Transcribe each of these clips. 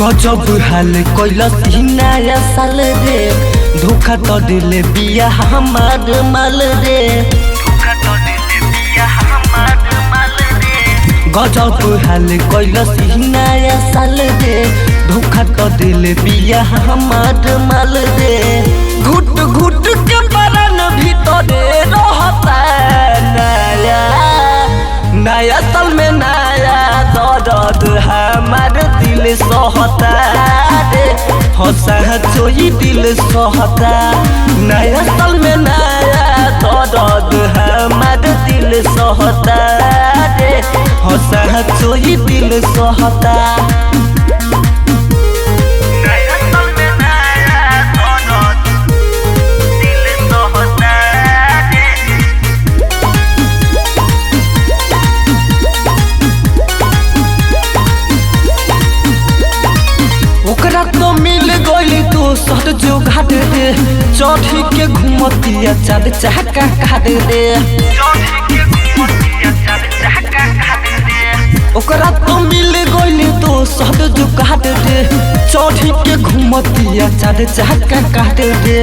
गजब हाल कैलस ही नया साल रे, धोखा तो दिले बिया हमार माल रे, धोखा तो दिले बिया हमार माल रे। गजब हाल कैलस ही नया साल रे, धोखा तो दिले बिया हमार माल रे। घुट घुट के बरन भीतरे रहता नया नया साल में नया दर्द हमार दिल सहता रे, हंसा चोई दिल सहता। नया साल में नया दर्द हमार दिल सहता रे, हंसा चोई दिल सहता। ओकरा तो मिल गई तो सट जो घाट दे, चढ़ी के घूमतिया चाँद चहका काट दे। ओकरा तो मिल गई तो सट जो घाट दे, चढ़ी के घूमतिया चाँद चहका काट दे।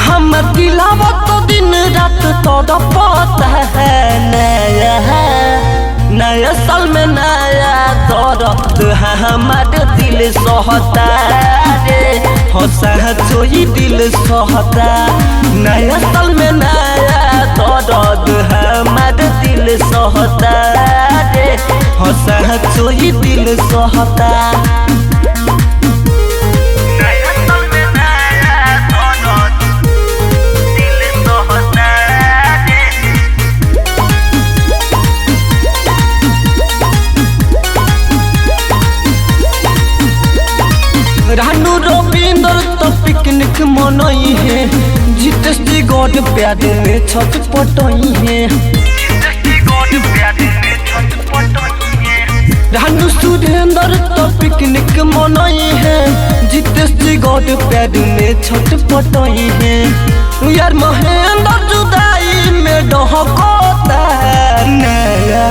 हम दिलावा तो दिन रात तड़पता है नया नया साल में नया दर्द हमार दिल सहता रे, हंसा चोई दिल सहता। नया साल में नया दर्द हमार दिल सहता रे, हंसा चोई दिल सहता। रानू रविंदर तो पिकनिक मनई है, जितेश जी गॉड प्याद में छत पटई है। रानू सुरेंद्र तो पिकनिक मनई है, जितेश जी गॉड प्याद में छत पटई है। यार महेंद्र जुदाई में डहकता नया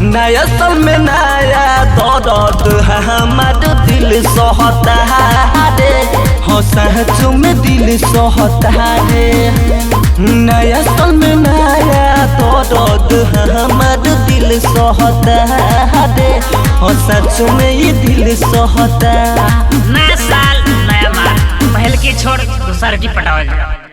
नया साल में नया दर्द हमार दिल सहता रे, हंसा चुमे दिल सहता रे। नया साल में नया दर्द हमार दिल सहता रे, हंसा चुमे दिल सहता। नया साल नया माल, पहल की छोड़ दूसरा की पटावा।